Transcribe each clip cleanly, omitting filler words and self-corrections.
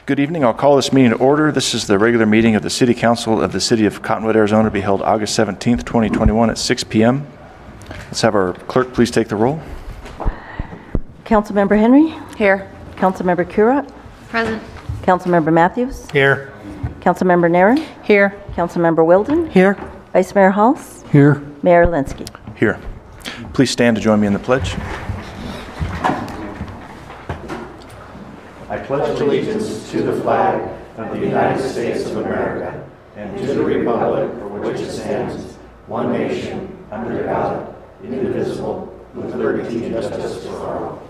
Good evening. I'll call this meeting to order. This is the regular meeting of the City Council of the City of Cottonwood, Arizona, to be held August 17th, 2021 at 6 p.m. Let's have our clerk please take the roll. Councilmember Henry? Here. Councilmember Curott? Present. Councilmember Matthews? Here. Councilmember Naren? Here. Councilmember Wilden? Here. Vice Mayor Halse? Here. Mayor Linsky? Here. Please stand to join me in the pledge. I pledge allegiance to the flag of the United States of America and to the republic for which it stands, one nation, under God, indivisible, with liberty and justice for all.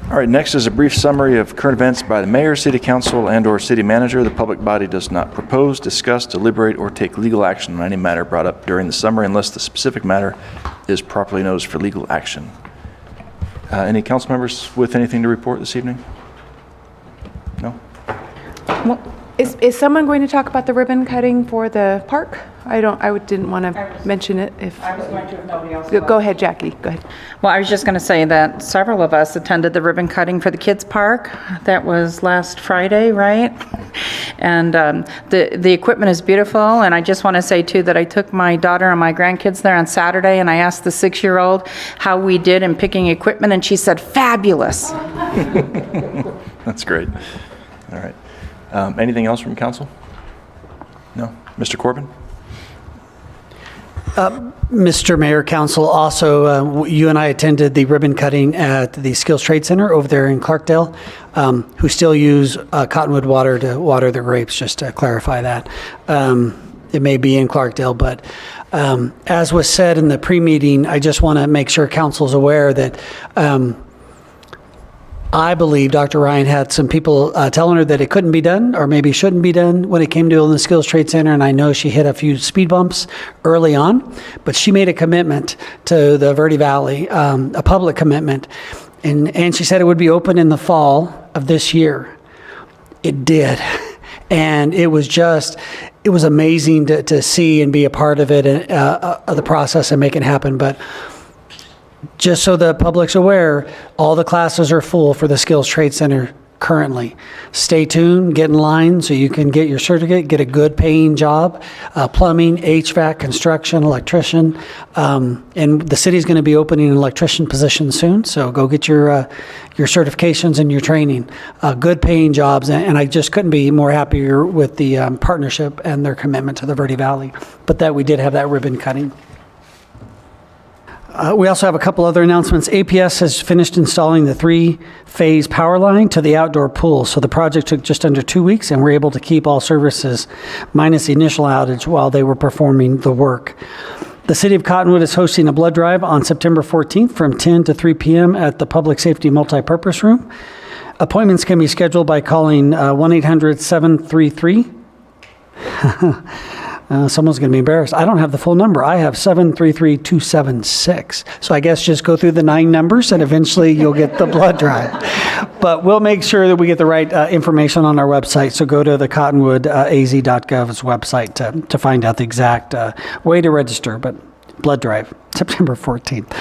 All right, next is a brief summary of current events by the mayor, city council, and/or city manager. The public body does not propose, discuss, deliberate, or take legal action on any matter brought up during the summary unless the specific matter is properly noticed for legal action. Any council members with anything to report this evening? No? Well, is someone going to talk about the ribbon cutting for the park? I didn't want to mention it if... I was going to if nobody else Go ahead, Jackie. Go ahead. Well, I was just going to say that several of us attended the ribbon cutting for the kids' park. That was last Friday, right? And the equipment is beautiful. And I just want to say, too, that I took my daughter and my grandkids there on Saturday, and I asked the 6-year-old how we did in picking equipment, and she said, fabulous. That's great. All right. Anything else from council? No? Mr. Corbin? Mr. Mayor, Council, also, you and I attended the ribbon cutting at the Skills Trade Center over there in Clarkdale, who still use Cottonwood water to water their grapes, just to clarify that. It may be in Clarkdale, but as was said in the pre-meeting, I just want to make sure Council's aware that I believe Dr. Ryan had some people telling her that it couldn't be done or maybe shouldn't be done when it came to the Skills Trade Center, and I know she hit a few speed bumps early on, but she made a commitment to the Verde Valley, a public commitment, and she said it would be open in the fall of this year. It did, and it was amazing to see and be a part of it, of the process and make it happen, but just so the public's aware, all the classes are full for the Skills Trade Center currently. Stay tuned, get in line so you can get your certificate, get a good paying job, plumbing, HVAC, construction, electrician, and the city's going to be opening an electrician position soon, so go get your certifications and your training. Good paying jobs, and I just couldn't be more happier with the partnership and their commitment to the Verde Valley, but that we did have that ribbon cutting. We also have a couple other announcements. APS has finished installing the 3-phase power line to the outdoor pool. So the project took just under 2 weeks, and we're able to keep all services minus the initial outage while they were performing the work. The City of Cottonwood is hosting a blood drive on September 14th from 10 to 3 p.m. at the Public Safety Multipurpose Room. Appointments can be scheduled by calling 1-800-733. Someone's going to be embarrassed. I don't have the full number. I have 733-276. So I guess just go through the 9 numbers and eventually you'll get the blood drive. But we'll make sure that we get the right information on our website. So go to the CottonwoodAZ.gov's website to find out the exact way to register. But blood drive, September 14th.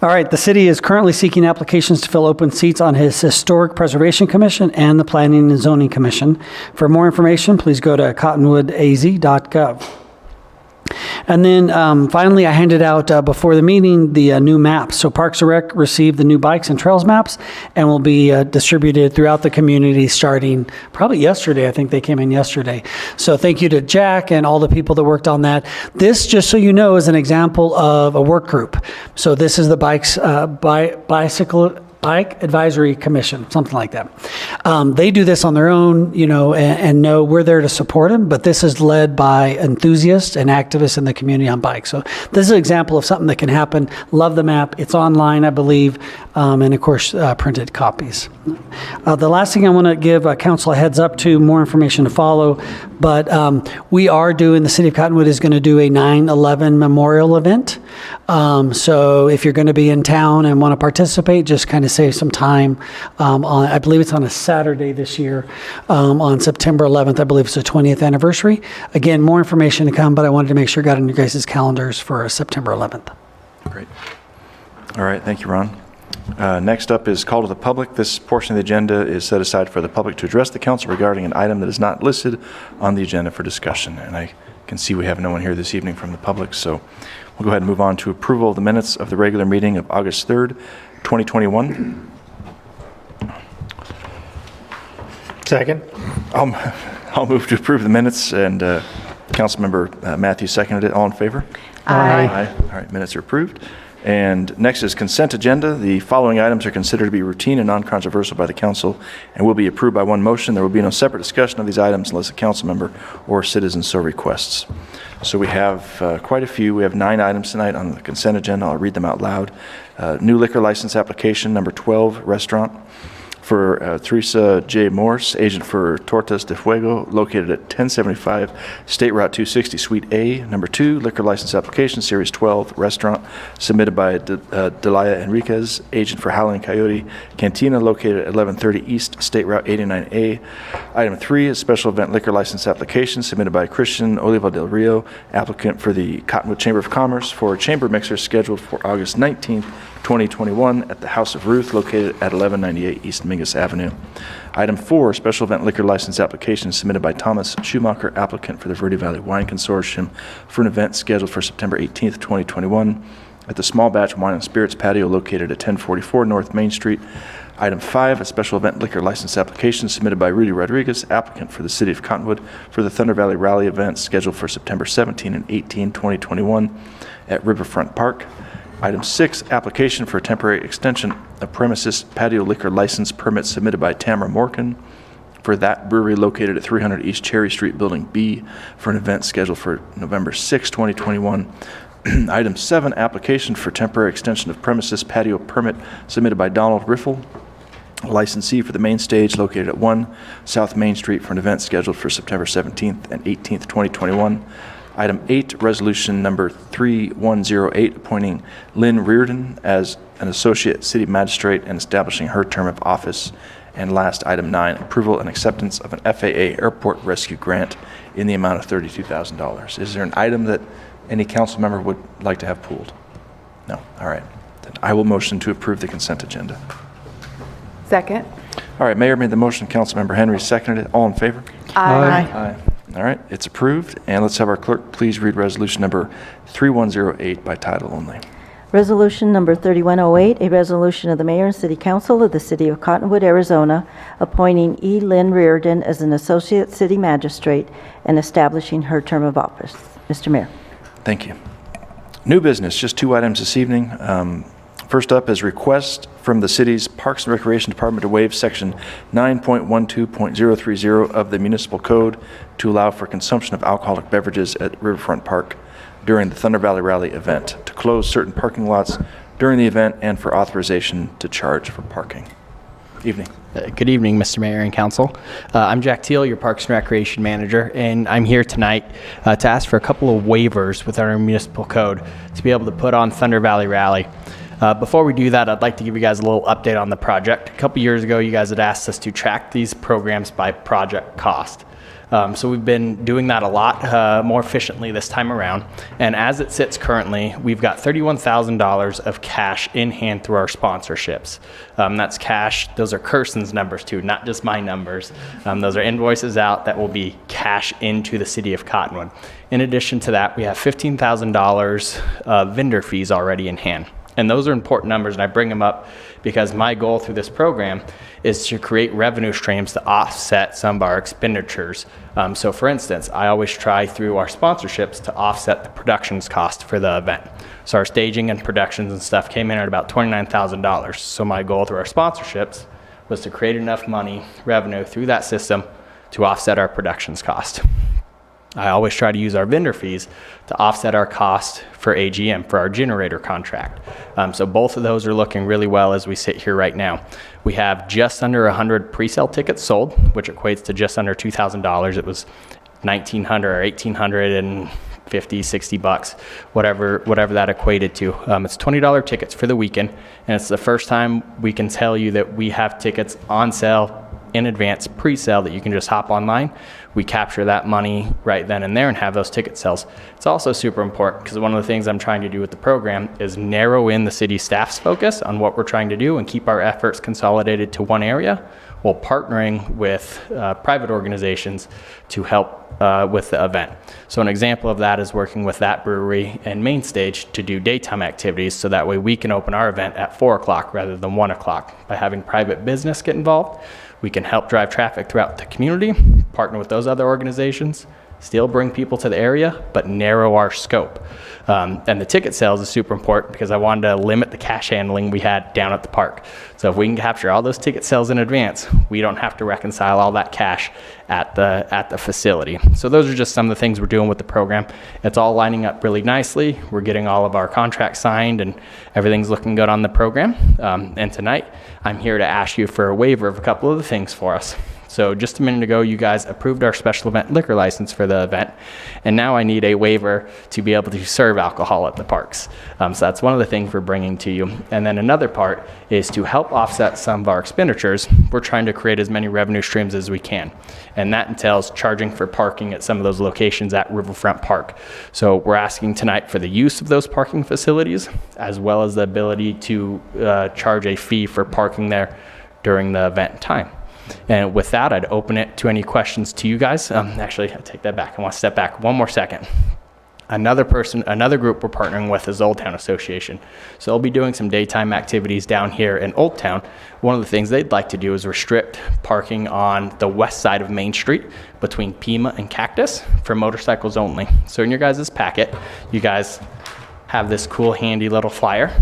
All right, the city is currently seeking applications to fill open seats on his Historic Preservation Commission and the Planning and Zoning Commission. For more information, please go to CottonwoodAZ.gov. And then finally, I handed out before the meeting the new maps. So Parks and Rec received the new bikes and trails maps and will be distributed throughout the community starting probably yesterday. I think they came in yesterday. So thank you to Jack and all the people that worked on that. This, just so you know, is an example of a work group. So this is the Bike Advisory Commission, something like that. They do this on their own, and know we're there to support them, but this is led by enthusiasts and activists in the community on bikes. So this is an example of something that can happen. Love the map. It's online, I believe, and of course, printed copies. The last thing I want to give council a heads up to, more information to follow, but the City of Cottonwood is going to do a 9/11 memorial event. So if you're going to be in town and want to participate, just kind of save some time. I believe it's on a Saturday this year, on September 11th. I believe it's the 20th anniversary. Again, more information to come, but I wanted to make sure I got on your guys' calendars for September 11th. Great. All right, thank you, Ron. Next up is call to the public. This portion of the agenda is set aside for the public to address the council regarding an item that is not listed on the agenda for discussion. And I can see we have no one here this evening from the public, so we'll go ahead and move on to approval of the minutes of the regular meeting of August 3rd, 2021. Second. I'll move to approve the minutes, and Councilmember Matthews seconded it. All in favor? Aye. All right, minutes are approved. And next is consent agenda. The following items are considered to be routine and non-controversial by the council and will be approved by one motion. There will be no separate discussion of these items unless a council member or citizen so requests. So we have quite a few. We have 9 items tonight on the consent agenda. I'll read them out loud. New liquor license application number 12, restaurant, for Teresa J. Morse, agent for Tortas de Fuego, located at 1075 State Route 260, Suite A. Number 2, liquor license application, Series 12, restaurant, submitted by Delia Enriquez, agent for Howling Coyote Cantina, located at 1130 East State Route 89A. Item 3 is special event liquor license application, submitted by Christian Oliva del Rio, applicant for the Cottonwood Chamber of Commerce, for a chamber mixer scheduled for August 19th, 2021 at the House of Ruth, located at 1198 East Mingus Avenue. Item 4, special event liquor license application submitted by Thomas Schumacher, applicant for the Verde Valley Wine Consortium, for an event scheduled for September 18th, 2021 at the Small Batch Wine and Spirits Patio, located at 1044 North Main Street. Item 5, a special event liquor license application submitted by Rudy Rodriguez, applicant for the City of Cottonwood, for the Thunder Valley Rally event scheduled for September 17 and 18, 2021 at Riverfront Park. Item 6, application for a temporary extension of premises patio liquor license permit submitted by Tamara Morgan for that brewery located at 300 East Cherry Street, Building B, for an event scheduled for November 6, 2021. Item 7, application for temporary extension of premises patio permit submitted by Donald Riffle, licensee for the main stage located at 1 South Main Street, for an event scheduled for September 17th and 18th, 2021. Item 8, resolution number 3108, appointing Lynn Reardon as an associate city magistrate and establishing her term of office. And last, item 9, approval and acceptance of an FAA airport rescue grant in the amount of $32,000. Is there an item that any council member would like to have pooled? No. All right. Then I will motion to approve the consent agenda. Second. All right, Mayor made the motion, Councilmember Henry seconded it. All in favor? Aye. All right, it's approved. And let's have our clerk please read resolution number 3108 by title only. Resolution number 3108, a resolution of the Mayor and City Council of the City of Cottonwood, Arizona, appointing E. Lynn Reardon as an Associate City Magistrate and establishing her term of office. Mr. Mayor. Thank you. New business, just 2 items this evening. First up is request from the city's Parks and Recreation Department to waive section 9.12.030 of the municipal code to allow for consumption of alcoholic beverages at Riverfront Park during the Thunder Valley Rally event, to close certain parking lots during the event, and for authorization to charge for parking. Evening. Good evening, Mr. Mayor and Council. I'm Jack Teal, your Parks and Recreation Manager, and I'm here tonight to ask for a couple of waivers within our municipal code to be able to put on Thunder Valley Rally. Before we do that, I'd like to give you guys a little update on the project. A couple years ago, you guys had asked us to track these programs by project cost. So we've been doing that a lot more efficiently this time around. And as it sits currently, we've got $31,000 of cash in hand through our sponsorships. That's cash. Those are Kirsten's numbers too, not just my numbers. Those are invoices out that will be cash into the city of Cottonwood. In addition to that, we have $15,000 of vendor fees already in hand. And those are important numbers, and I bring them up because my goal through this program is to create revenue streams to offset some of our expenditures. So for instance, I always try through our sponsorships to offset the productions cost for the event. So our staging and productions and stuff came in at about $29,000. So my goal through our sponsorships was to create enough money, revenue through that system to offset our productions cost. I always try to use our vendor fees to offset our cost for AGM, for our generator contract. So both of those are looking really well as we sit here right now. We have just under 100 pre-sale tickets sold, which equates to just under $2,000. It was $1,900 or $1,850, 60 bucks, whatever that equated to. It's $20 tickets for the weekend, and it's the first time we can tell you that we have tickets on sale in advance pre-sale that you can just hop online. We capture that money right then and there and have those ticket sales. It's also super important because one of the things I'm trying to do with the program is narrow in the city staff's focus on what we're trying to do and keep our efforts consolidated to one area, while partnering with private organizations to help with the event. So an example of that is working with that brewery and Main Stage to do daytime activities, so that way we can open our event at 4 o'clock rather than 1 o'clock. By having private business get involved, we can help drive traffic throughout the community, partner with those other organizations, still bring people to the area, but narrow our scope. And the ticket sales is super important because I wanted to limit the cash handling we had down at the park. So if we can capture all those ticket sales in advance, we don't have to reconcile all that cash at the facility. So those are just some of the things we're doing with the program. It's all lining up really nicely. We're getting all of our contracts signed and everything's looking good on the program. And tonight, I'm here to ask you for a waiver of a couple of the things for us. So just a minute ago, you guys approved our special event liquor license for the event, and now I need a waiver to be able to serve alcohol at the parks. So that's one of the things we're bringing to you. And then another part is to help offset some of our expenditures. We're trying to create as many revenue streams as we can, and that entails charging for parking at some of those locations at Riverfront Park. So we're asking tonight for the use of those parking facilities, as well as the ability to charge a fee for parking there during the event time. And with that, I'd open it to any questions to you guys. Actually, I take that back. I want to step back one more second. Another group we're partnering with is Old Town Association. So they'll be doing some daytime activities down here in Old Town. One of the things they'd like to do is restrict parking on the west side of Main Street between Pima and Cactus for motorcycles only. So in your guys' packet, you guys have this cool, handy little flyer.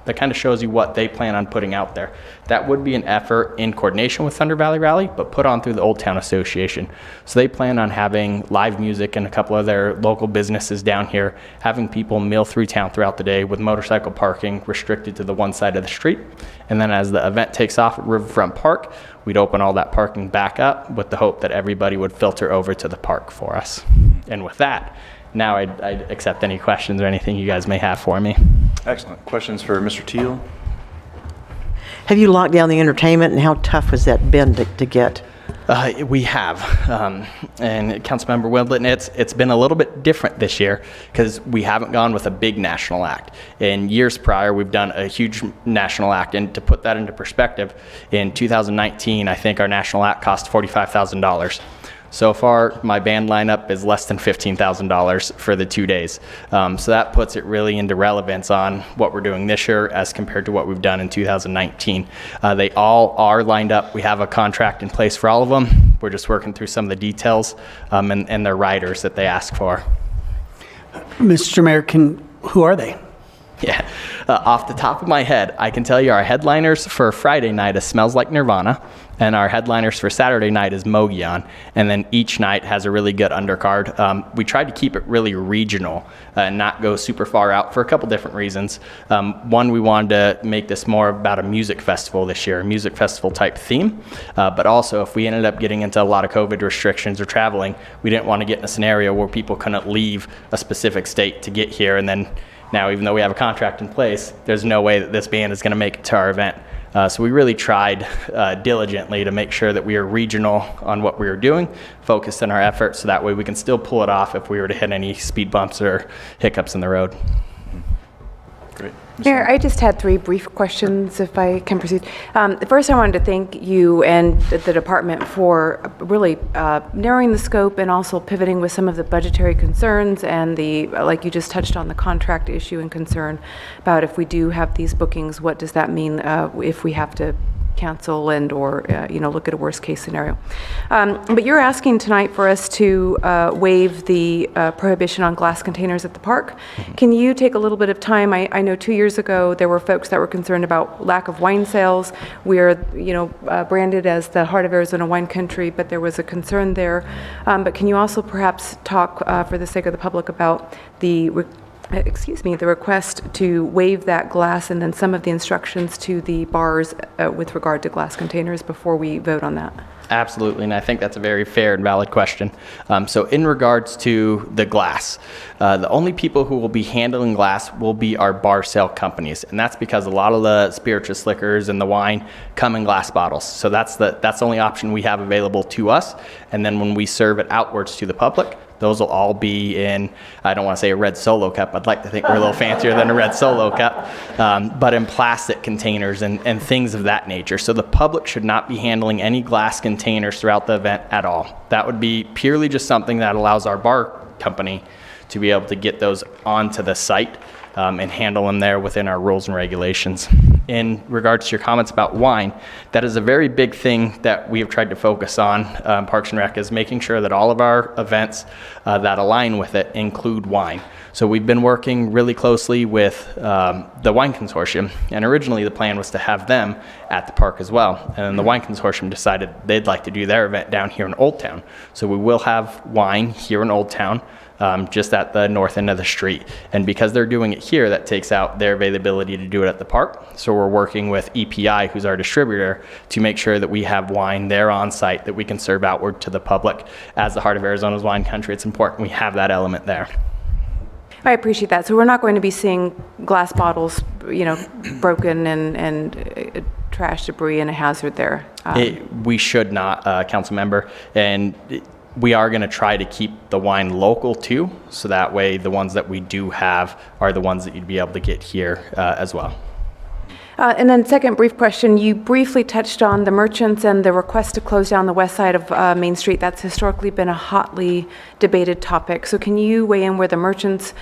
That kind of shows you what they plan on putting out there. That would be an effort in coordination with Thunder Valley Rally, but put on through the Old Town Association. So they plan on having live music and a couple of their local businesses down here, having people mill through town throughout the day with motorcycle parking restricted to the one side of the street. And then as the event takes off at Riverfront Park, we'd open all that parking back up with the hope that everybody would filter over to the park for us. And with that, now I'd accept any questions or anything you guys may have for me. Excellent. Questions for Mr. Teal? Have you locked down the entertainment, and how tough has that been to get? We have, and Councilmember Wendlandt, it's been a little bit different this year because we haven't gone with a big national act. In years prior, we've done a huge national act, and to put that into perspective, in 2019, I think our national act cost $45,000. So far, my band lineup is less than $15,000 for the 2 days. So that puts it really into relevance on what we're doing this year as compared to what we've done in 2019. They all are lined up. We have a contract in place for all of them. We're just working through some of the details and their riders that they ask for. Mr. Mayor, who are they? Yeah, off the top of my head, I can tell you our headliners for Friday night is Smells Like Nirvana, and our headliners for Saturday night is Mogion, and then each night has a really good undercard. We tried to keep it really regional and not go super far out for a couple different reasons. One, we wanted to make this more about a music festival this year, a music festival type theme, but also if we ended up getting into a lot of COVID restrictions or traveling, we didn't want to get in a scenario where people couldn't leave a specific state to get here, and then now, even though we have a contract in place, there's no way that this band is going to make it to our event. So we really tried diligently to make sure that we are regional on what we were doing, focused on our efforts, so that way we can still pull it off if we were to hit any speed bumps or hiccups in the road. Great. Mayor, I just had 3 brief questions, if I can proceed. First, I wanted to thank you and the department for really narrowing the scope and also pivoting with some of the budgetary concerns and the, like you just touched on, the contract issue and concern about if we do have these bookings, what does that mean if we have to cancel and or look at a worst case scenario. But you're asking tonight for us to waive the prohibition on glass containers at the park. Can you take a little bit of time? I know 2 years ago there were folks that were concerned about lack of wine sales. We're branded as the heart of Arizona wine country, but there was a concern there. But can you also perhaps talk for the sake of the public about the request to waive that glass and then some of the instructions to the bars with regard to glass containers before we vote on that? Absolutely, and I think that's a very fair and valid question. So in regards to the glass, the only people who will be handling glass will be our bar sale companies, and that's because a lot of the spirituous liquors and the wine come in glass bottles. So that's the only option we have available to us. And then when we serve it outwards to the public, those will all be in, I don't want to say a red Solo cup. I'd like to think we're a little fancier than a red Solo cup, but in plastic containers and things of that nature. So the public should not be handling any glass containers throughout the event at all. That would be purely just something that allows our bar company to be able to get those onto the site and handle them there within our rules and regulations. In regards to your comments about wine, that is a very big thing that we have tried to focus on, Parks and Rec, is making sure that all of our events that align with it include wine. So we've been working really closely with the Wine Consortium, and originally the plan was to have them at the park as well. And then the Wine Consortium decided they'd like to do their event down here in Old Town. So we will have wine here in Old Town, just at the north end of the street. And because they're doing it here, that takes out their availability to do it at the park. So we're working with EPI, who's our distributor, to make sure that we have wine there on site that we can serve outward to the public. As the heart of Arizona's wine country, it's important we have that element there. I appreciate that. So we're not going to be seeing glass bottles, broken and trash debris and a hazard there. We should not, council member. And we are going to try to keep the wine local too, so that way the ones that we do have are the ones that you'd be able to get here as well. And then second brief question, you briefly touched on the merchants and the request to close down the west side of Main Street. That's historically been a hotly debated topic. So can you weigh in where the merchants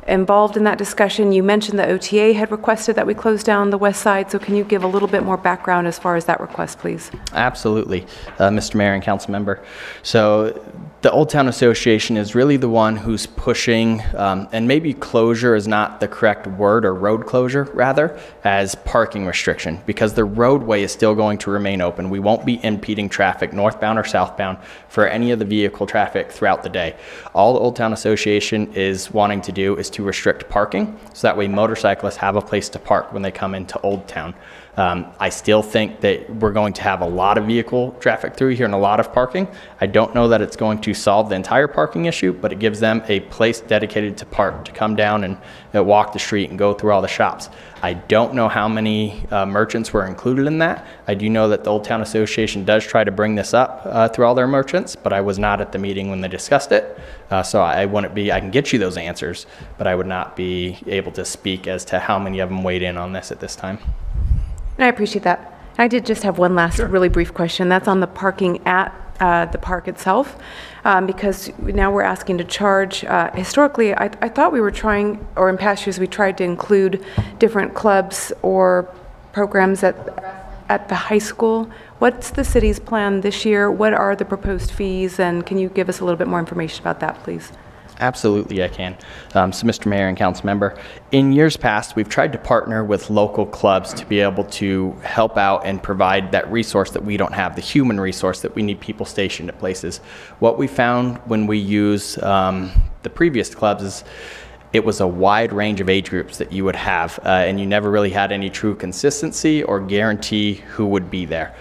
involved in that discussion? You mentioned the OTA had requested that we close down the west side. So can you give a little bit more background as far as that request, please? Absolutely, Mr. Mayor and Council Member. So the Old Town Association is really the one who's pushing, and maybe closure is not the correct word, or road closure rather, as parking restriction, because the roadway is still going to remain open. We won't be impeding traffic northbound or southbound for any of the vehicle traffic throughout the day. All the Old Town Association is wanting to do is to restrict parking, so that way motorcyclists have a place to park when they come into Old Town. I still think that we're going to have a lot of vehicle traffic through here and a lot of parking. I don't know that it's going to solve the entire parking issue, but it gives them a place dedicated to park, to come down and walk the street and go through all the shops. I don't know how many merchants were included in that. I do know that the Old Town Association does try to bring this up through all their merchants, but I was not at the meeting when they discussed it. So I can get you those answers, but I would not be able to speak as to how many of them weighed in on this at this time. I appreciate that. I did just have one last really brief question. That's on the parking at the park itself, because now we're asking to charge. Historically, I thought we were trying, or in past years, we tried to include different clubs or programs at the high school. What's the city's plan this year? What are the proposed fees? And can you give us a little bit more information about that, please? Absolutely, I can. So, Mr. Mayor and Council Member, in years past, we've tried to partner with local clubs to be able to help out and provide that resource that we don't have, the human resource that we need people stationed at places. What we found when we use the previous clubs is it was a wide range of age groups that you would have, and you never really had any true consistency or guarantee who would be there.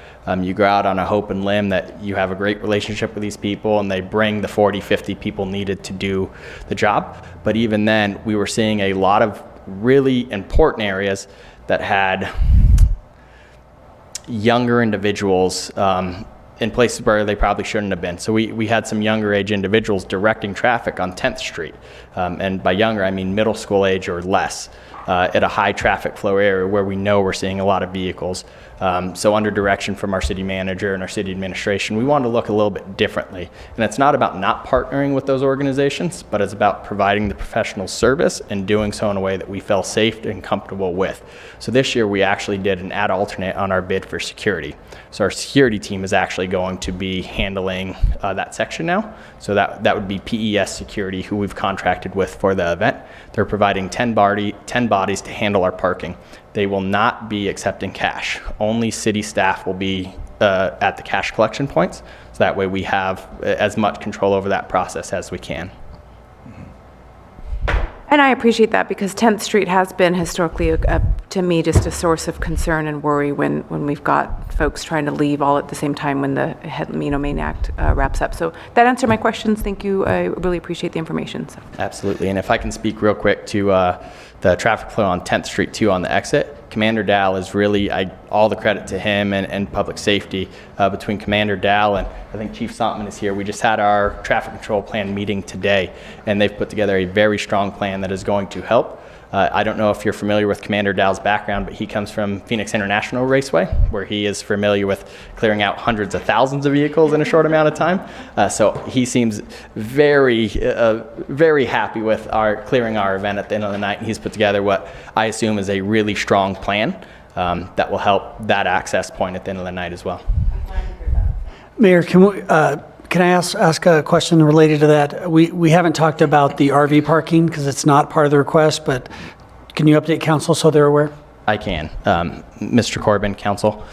You go out on a hope and limb that you have a great relationship with these people and they bring the 40, 50 people needed to do the job. But even then, we were seeing a lot of really important areas that had younger individuals in places where they probably shouldn't have been. So we had some younger age individuals directing traffic on 10th Street. And by younger, I mean middle school age or less, at a high traffic flow area where we know we're seeing a lot of vehicles. So under direction from our city manager and our city administration, we wanted to look a little bit differently. And it's not about not partnering with those organizations, but it's about providing the professional service and doing so in a way that we felt safe and comfortable with. So this year we actually did an ad alternate on our bid for security. So our security team is actually going to be handling that section now. So that would be PES Security, who we've contracted with for the event. They're providing 10 bodies to handle our parking. They will not be accepting cash. Only city staff will be at the cash collection points. So that way we have as much control over that process as we can. And I appreciate that because 10th Street has been historically, to me, just a source of concern and worry when we've got folks trying to leave all at the same time when the Main Act wraps up. So that answered my questions. Thank you. I really appreciate the information. So. Absolutely. And if I can speak real quick to the traffic flow on 10th Street too on the exit, Commander Dow is really, all the credit to him and public safety. Between Commander Dow and I think Chief Sontman is here. We just had our traffic control plan meeting today, and they've put together a very strong plan that is going to help. I don't know if you're familiar with Commander Dow's background, but he comes from Phoenix International Raceway, where he is familiar with clearing out hundreds of thousands of vehicles in a short amount of time. So he seems very happy with clearing our event at the end of the night. And he's put together what I assume is a really strong plan that will help that access point at the end of the night as well. Mayor, can I ask a question related to that? We haven't talked about the RV parking because it's not part of the request, but can you update council so they're aware? I can. Mr. Corbin, council.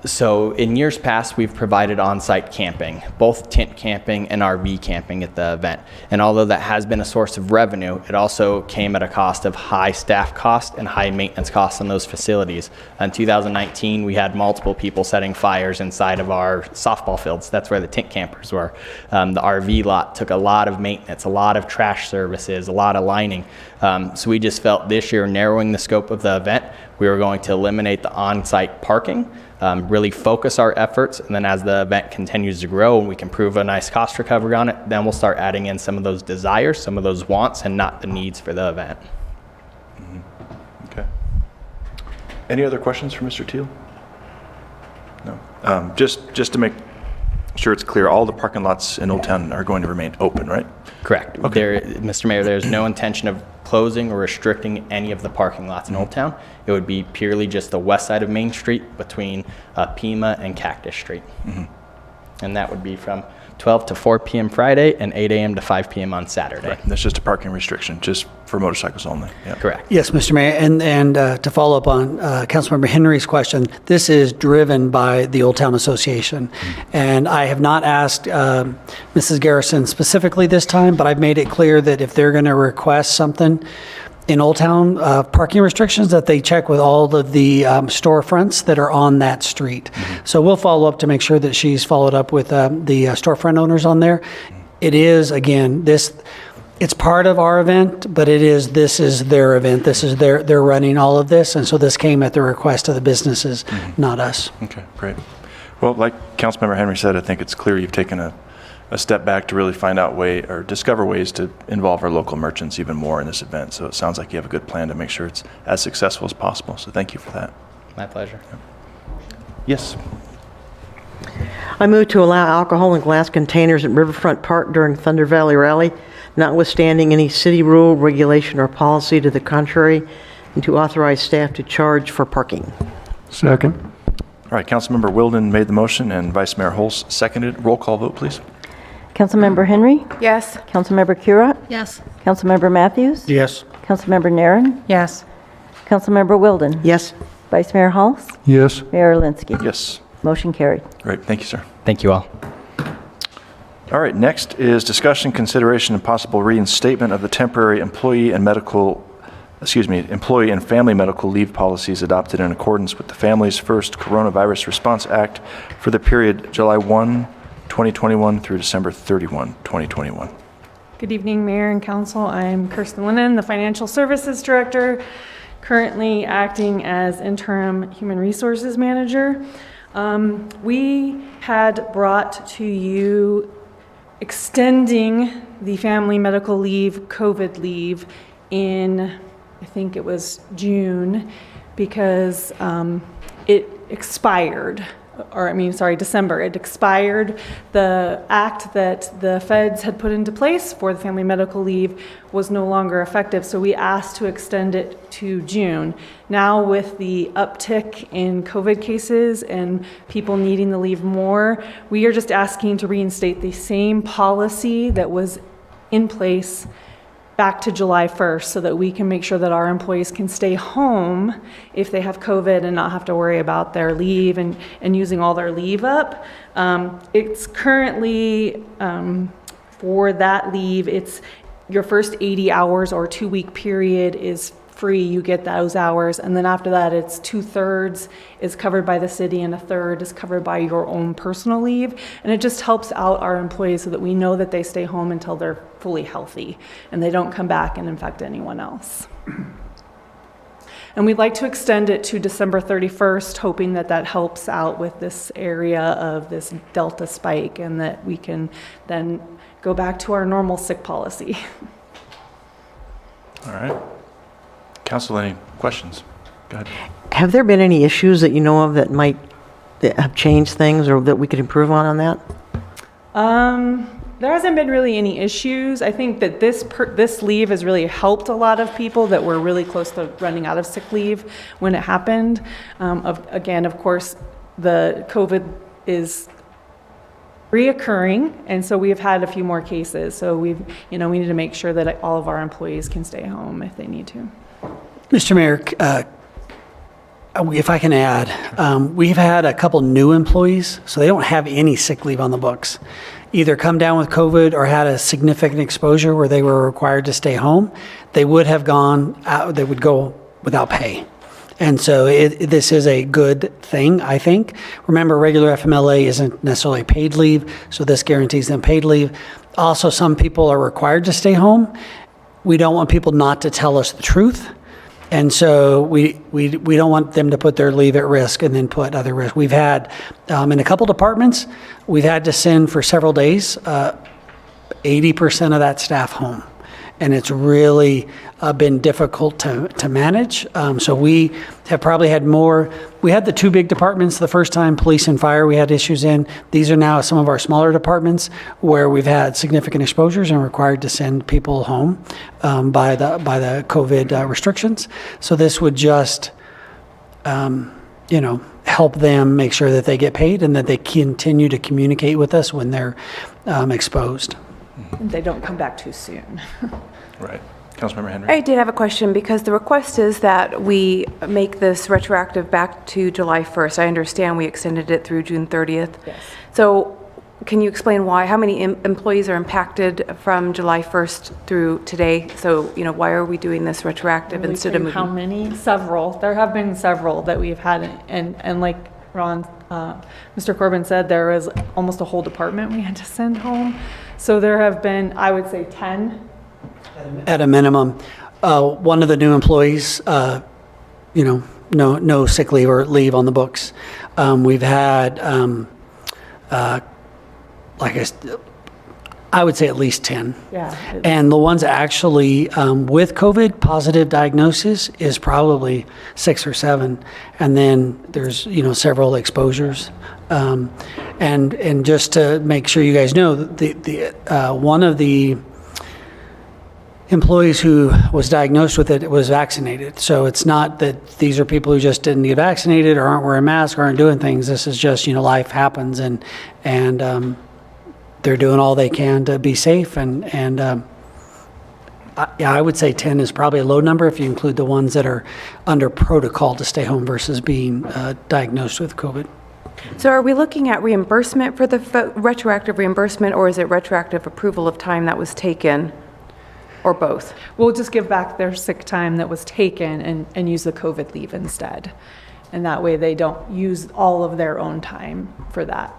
So in years past, we've provided on-site camping, both tent camping and RV camping at the event. And although that has been a source of revenue, it also came at a cost of high staff cost and high maintenance costs on those facilities. In 2019, we had multiple people setting fires inside of our softball fields. That's where the tent campers were. The RV lot took a lot of maintenance, a lot of trash services, a lot of lining. So we just felt this year, narrowing the scope of the event, we were going to eliminate the on-site parking, really focus our efforts, and then as the event continues to grow and we can prove a nice cost recovery on it, then we'll start adding in some of those desires, some of those wants, and not the needs for the event. Okay. Any other questions for Mr. Teal? No. Just to make sure it's clear, all the parking lots in Old Town are going to remain open, right? Correct. Okay. Mr. Mayor, there's no intention of closing or restricting any of the parking lots in Old Town. It would be purely just the west side of Main Street between Pima and Cactus Street. And that would be from 12 to 4 p.m. Friday and 8 a.m. to 5 p.m. on Saturday. Right. That's just a parking restriction, just for motorcycles only. Yeah. Correct. Yes, Mr. Mayor, and to follow up on Councilmember Henry's question, this is driven by the Old Town Association. And I have not asked Mrs. Garrison specifically this time, but I've made it clear that if they're going to request something in Old Town parking restrictions, that they check with all of the storefronts that are on that street. So we'll follow up to make sure that she's followed up with the storefront owners on there. It is, again, it's part of our event, but this is their event. They're running all of this, and so this came at the request of the businesses, not us. Okay, great. Well, like Councilmember Henry said, I think it's clear you've taken a step back to really find out discover ways to involve our local merchants even more in this event. So it sounds like you have a good plan to make sure it's as successful as possible. So thank you for that. My pleasure. Yes. I move to allow alcohol in glass containers at Riverfront Park during Thunder Valley Rally, notwithstanding any city rule, regulation, or policy to the contrary, and to authorize staff to charge for parking. Second. All right, Councilmember Wilden made the motion and Vice Mayor Holst seconded. Roll call vote, please. Councilmember Henry? Yes. Councilmember Curott? Yes. Councilmember Matthews? Yes. Councilmember Naren? Yes. Councilmember Wilden? Yes. Vice Mayor Halls? Yes. Mayor Alinsky? Yes. Motion carried. Great. Thank you, sir. Thank you all. All right, next is discussion, consideration, and possible reinstatement of the temporary employee and family medical leave policies adopted in accordance with the Families First Coronavirus Response Act for the period July 1, 2021 through December 31, 2021. Good evening, Mayor and Council. I'm Kirsten Lennon, the Financial Services Director, currently acting as Interim Human Resources Manager. We had brought to you extending the family medical leave, COVID leave, in, I think it was June, because it expired. December. It expired. The act that the feds had put into place for the family medical leave was no longer effective, so we asked to extend it to June. Now with the uptick in COVID cases and people needing the leave more, we are just asking to reinstate the same policy that was in place back to July 1st so that we can make sure that our employees can stay home if they have COVID and not have to worry about their leave and using all their leave up. It's currently, for that leave, it's your first 80 hours or 2-week period is free, you get those hours, and then after that, it's 2/3 is covered by the city and 1/3 is covered by your own personal leave, and it just helps out our employees so that we know that they stay home until they're fully healthy and they don't come back and infect anyone else. And we'd like to extend it to December 31st, hoping that that helps out with this area of this Delta spike and that we can then go back to our normal sick policy. All right. Council, any questions? Go ahead. Have there been any issues that you know of that might that have changed things or that we could improve on that? There hasn't been really any issues. I think that this leave has really helped a lot of people that were really close to running out of sick leave when it happened. Again, of course, the COVID is reoccurring, and so we've had a few more cases. So we need to make sure that all of our employees can stay home if they need to. Mr. Mayor, if I can add, we've had a couple new employees, so they don't have any sick leave on the books. Either come down with COVID or had a significant exposure where they were required to stay home. They would have gone out, they would go without pay. And so this is a good thing, I think. Remember, regular FMLA isn't necessarily paid leave, so this guarantees them paid leave. Also, some people are required to stay home. We don't want people not to tell us the truth. And so we don't want them to put their leave at risk and then put other risk. We've had, in a couple departments, we've had to send for several days 80% of that staff home. And it's really been difficult to manage. So we have probably had more. We had the two big departments the first time, police and fire, we had issues in. These are now some of our smaller departments where we've had significant exposures and required to send people home by the COVID restrictions. So this would just, help them make sure that they get paid and that they continue to communicate with us when they're exposed. They don't come back too soon. Right. Councilmember Henry. I did have a question because the request is that we make this retroactive back to July 1st. I understand we extended it through June 30th. Yes. So can you explain why? How many employees are impacted from July 1st through today? So, why are we doing this retroactive Really instead of moving? how many? Several. There have been several that we've had, and like Ron, Mr. Corbin said, there was almost a whole department we had to send home. So there have been, I would say, 10. At a minimum. One of the new employees, no sick leave or leave on the books. We've had, I would say at least 10. Yeah. And the ones actually with COVID positive diagnosis is probably 6 or 7. And then there's, several exposures. And just to make sure you guys know, the one of the employees who was diagnosed with it was vaccinated. So it's not that these are people who just didn't get vaccinated or aren't wearing masks or aren't doing things. This is just, life happens and they're doing all they can to be safe. I would say 10 is probably a low number if you include the ones that are under protocol to stay home versus being diagnosed with COVID. So are we looking at reimbursement for the retroactive reimbursement, or is it retroactive approval of time that was taken, or both? We'll just give back their sick time that was taken and use the COVID leave instead. And that way they don't use all of their own time for that.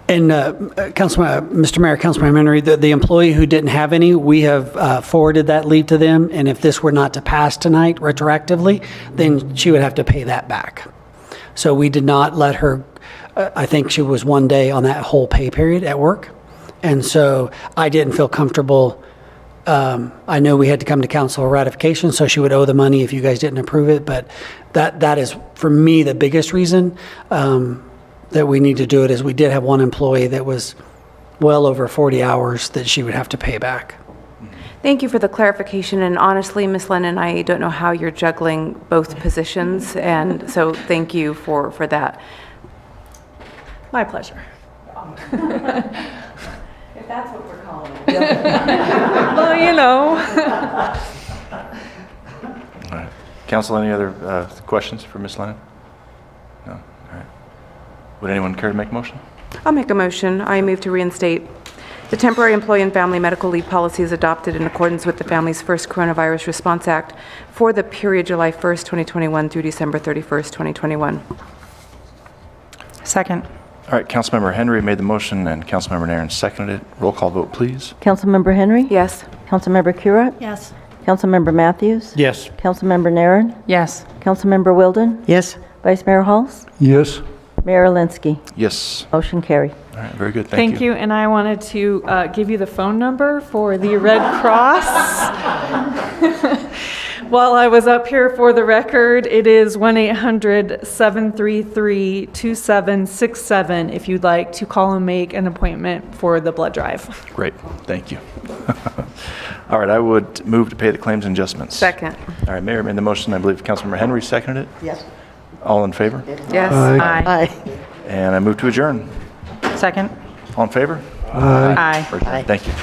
And Mr. Mayor, Councilman Henry, the employee who didn't have any, we have forwarded that leave to them. And if this were not to pass tonight retroactively, then she would have to pay that back. So we did not let her, I think she was 1 day on that whole pay period at work. And so I didn't feel comfortable. I know we had to come to council for ratification, so she would owe the money if you guys didn't approve it. But that is, for me, the biggest reason that we need to do it is we did have one employee that was well over 40 hours that she would have to pay back. Thank you for the clarification, and honestly, Ms. Lennon, I don't know how you're juggling both positions, and so thank you for that. My pleasure. If that's what we're calling it. Well, All right. Council, any other questions for Ms. Lennon? No? All right. Would anyone care to make a motion? I'll make a motion. I move to reinstate The temporary employee and family medical leave policy is adopted in accordance with the Families First Coronavirus Response Act for the period July 1st, 2021 through December 31st, 2021. Second. All right, Councilmember Henry made the motion and Councilmember Nairn seconded it. Roll call vote, please. Councilmember Henry? Yes. Councilmember Curott? Yes. Councilmember Matthews? Yes. Councilmember Nairn? Yes. Councilmember Wilden? Yes. Vice Mayor Halls? Yes. Mayor Alinsky? Yes. Motion carried. All right, very good. Thank you. And I wanted to give you the phone number for the Red Cross. While I was up here, for the record, it is 1-800-733-2767 if you'd like to call and make an appointment for the blood drive. Great. Thank you. All right, I would move to pay the claims and adjustments. Second. All right, Mayor made the motion. I believe Councilmember Henry seconded it. Yes. All in favor? Yes. Aye. Aye. And I move to adjourn. Second. All in favor? Aye. Thank you.